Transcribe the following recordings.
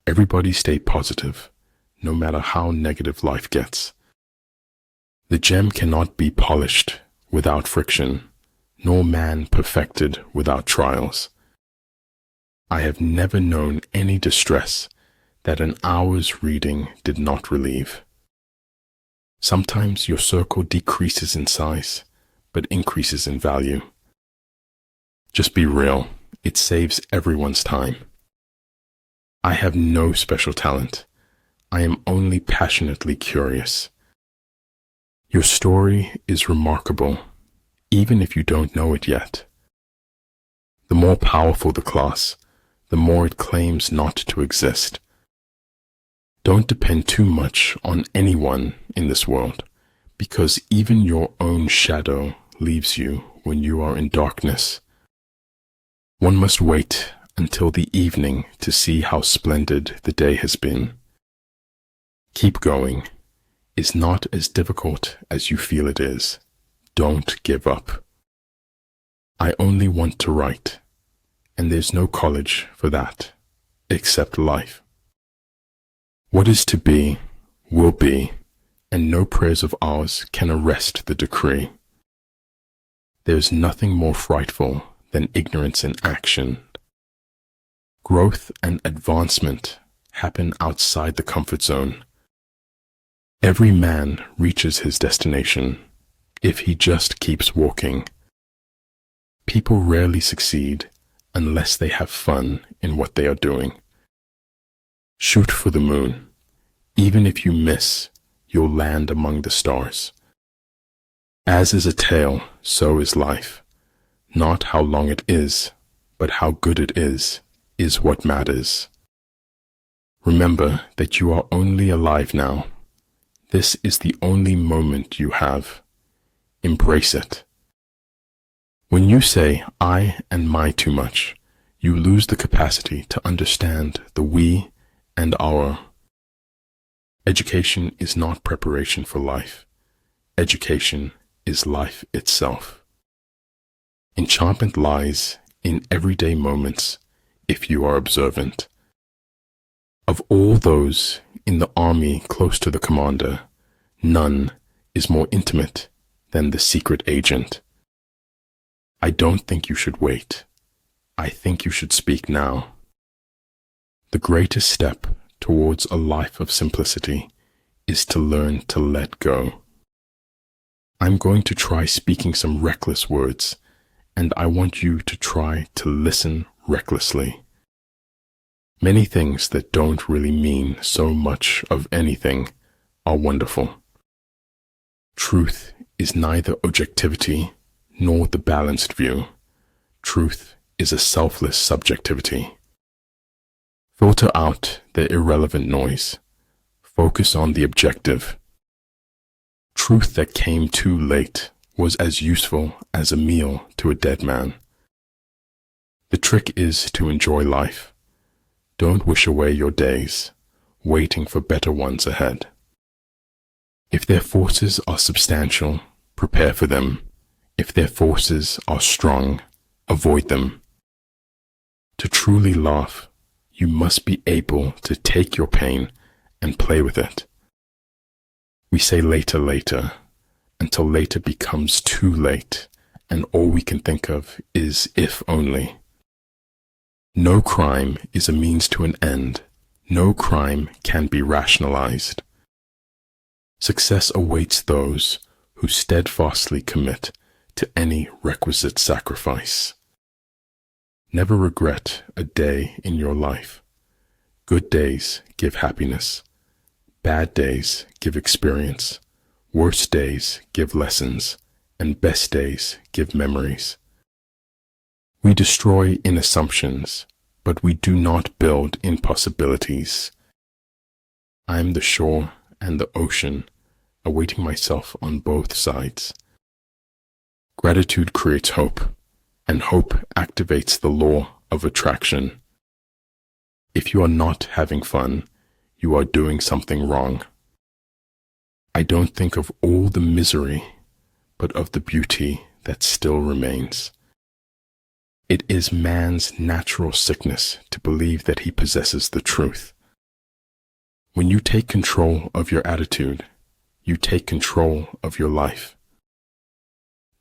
Everybody stay positive, no matter how negative life gets. The gem cannot be polished without friction, nor man perfected without trials. I have never known any distress that an hour's reading did not relieve. Sometimes your circle decreases in size, but increases in value. Just be real, it saves everyone's time. I have no special talent. I am only passionately curious. Your story is remarkable, even if you don't know it yet. The more powerful the class, the more it claims not to exist. Don't depend too much on anyone in this world, because even your own shadow leaves you when you are in darkness. One must wait until the evening to see how splendid the day has been. Keep going. It's not as difficult as you feel it is. Don't give up. I only want to write, and there's no college for that, except life. What is to be, will be, and no prayers of ours can arrest the decree. There's nothing more frightful than ignorance in action. Growth and advancement happen outside the comfort zone. Every man reaches his destination if he just keeps walking. People rarely succeed unless they have fun in what they are doing. Shoot for the moon. Even if you miss, you'll land among the stars. As is a tale, so is life. Not how long it is, but how good it is what matters. Remember that you are only alive now. This is the only moment you have. Embrace it. When you say I and my too much, you lose the capacity to understand the we and our. Education is not preparation for life. Education is life itself. Enchantment lies in everyday moments if you are observant. Of all those in the army close to the commander, none is more intimate than the secret agent. I don't think you should wait. I think you should speak now. The greatest step towards a life of simplicity is to learn to let go. I'm going to try speaking some reckless words, and I want you to try to listen recklessly. Many things that don't really mean so much of anything are wonderful. Truth is neither objectivity nor the balanced view. Truth is a selfless subjectivity. Filter out the irrelevant noise. Focus on the objective. Truth that came too late was as useful as a meal to a dead man. The trick is to enjoy life. Don't wish away your days, waiting for better ones ahead. If their forces are substantial, prepare for them. If their forces are strong, avoid them. To truly laugh, you must be able to take your pain and play with it. We say later, later, until later becomes too late, and all we can think of is if only. No crime is a means to an end. No crime can be rationalized. Success awaits those who steadfastly commit to any requisite sacrifice. Never regret a day in your life. Good days give happiness. Bad days give experience. Worst days give lessons. And best days give memories. We destroy in assumptions, but we do not build in possibilities. I am the shore and the ocean, awaiting myself on both sides. Gratitude creates hope, and hope activates the law of attraction. If you are not having fun, you are doing something wrong. I don't think of all the misery, but of the beauty that still remains. It is man's natural sickness to believe that he possesses the truth. When you take control of your attitude, you take control of your life.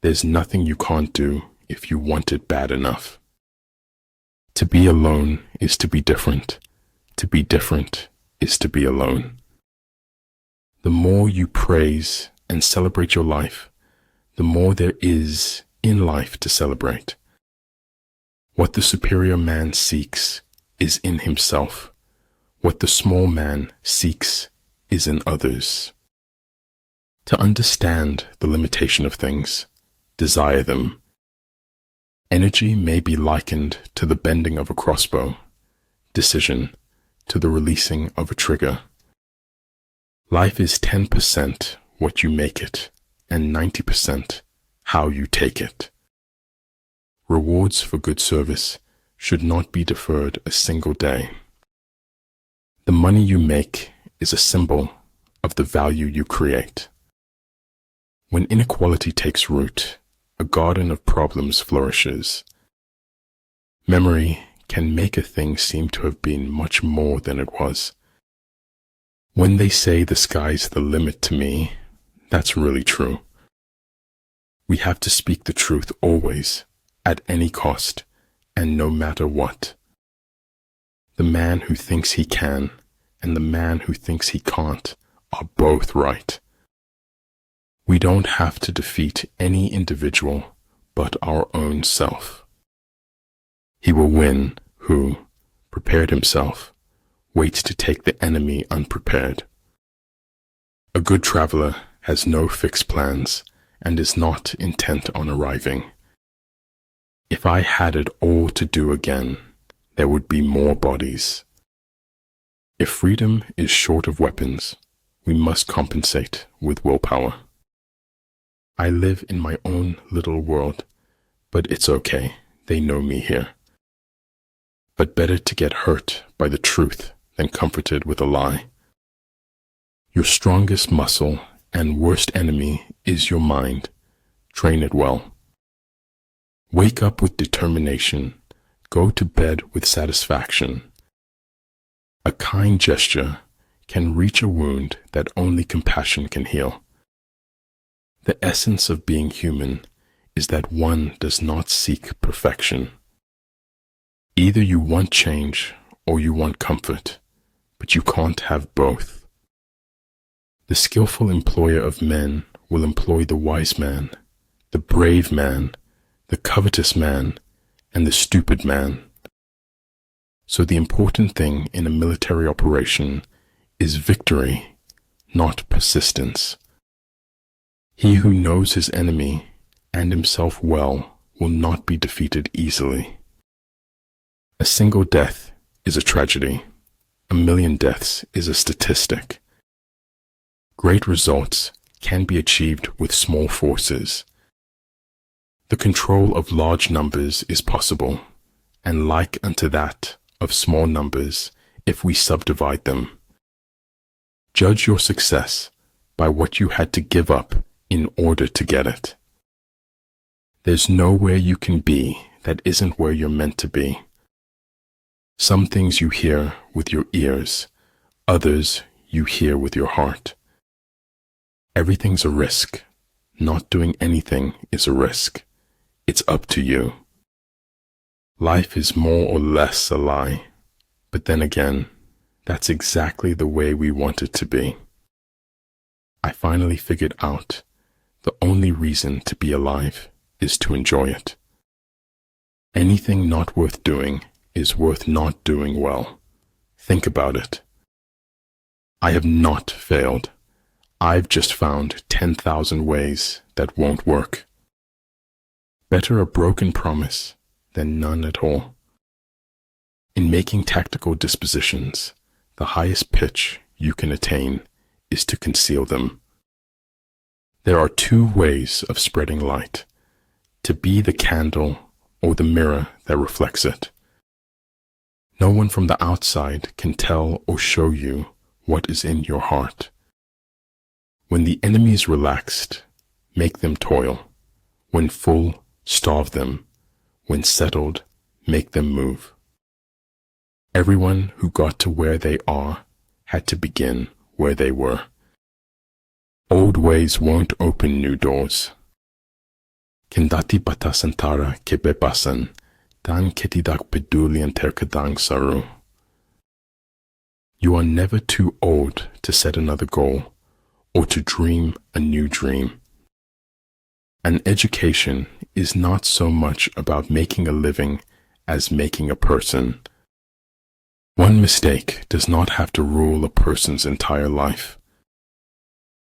There's nothing you can't do if you want it bad enough. To be alone is to be different. To be different is to be alone. The more you praise and celebrate your life, the more there is in life to celebrate. What the superior man seeks is in himself. What the small man seeks is in others. To understand the limitation of things, desire them. Energy may be likened to the bending of a crossbow, decision to the releasing of a trigger. Life is 10% what you make it, and 90% how you take it. Rewards for good service should not be deferred a single day. The money you make is a symbol of the value you create. When inequality takes root, a garden of problems flourishes. Memory can make a thing seem to have been much more than it was. When they say the sky's the limit to me, that's really true. We have to speak the truth always, at any cost, and no matter what. The man who thinks he can and the man who thinks he can't are both right. We don't have to defeat any individual but our own self. He will win who, prepared himself, waits to take the enemy unprepared. A good traveler has no fixed plans and is not intent on arriving. If I had it all to do again, there would be more bodies. If freedom is short of weapons, we must compensate with willpower. I live in my own little world, but it's okay, they know me here. But better to get hurt by the truth than comforted with a lie. Your strongest muscle and worst enemy is your mind. Train it well. Wake up with determination. Go to bed with satisfaction. A kind gesture can reach a wound that only compassion can heal. The essence of being human is that one does not seek perfection. Either you want change or you want comfort, but you can't have both. The skillful employer of men will employ the wise man, the brave man, the covetous man, and the stupid man. So the important thing in a military operation is victory, not persistence. He who knows his enemy and himself well will not be defeated easily. A single death is a tragedy. A million deaths is a statistic. Great results can be achieved with small forces. The control of large numbers is possible, and like unto that of small numbers if we subdivide them. Judge your success by what you had to give up in order to get it. There's nowhere you can be that isn't where you're meant to be. Some things you hear with your ears, others you hear with your heart. Everything's a risk. Not doing anything is a risk. It's up to you. Life is more or less a lie, but then again, that's exactly the way we want it to be. I finally figured out the only reason to be alive is to enjoy it. Anything not worth doing is worth not doing well. Think about it. I have not failed. I've just found 10,000 ways that won't work. Better a broken promise than none at all. In making tactical dispositions, the highest pitch you can attain is to conceal them. There are two ways of spreading light: to be the candle or the mirror that reflects it. No one from the outside can tell or show you what is in your heart. When the enemy is relaxed, make them toil. When full, starve them. When settled, make them move. Everyone who got to where they are had to begin where they were. Old ways won't open new doors. Kendati batasantara kebebasan, dan ketidak pedulian terkadang saru. You are never too old to set another goal or to dream a new dream. An education is not so much about making a living as making a person. One mistake does not have to rule a person's entire life.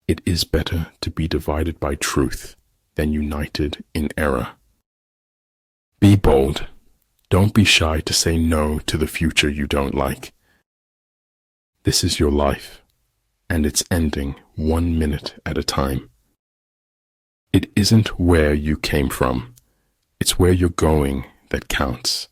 It is better to be divided by truth than united in error. Be bold. Don't be shy to say no to the future you don't like. This is your life, and it's ending 1 minute at a time. It isn't where you came from, it's where you're going that counts.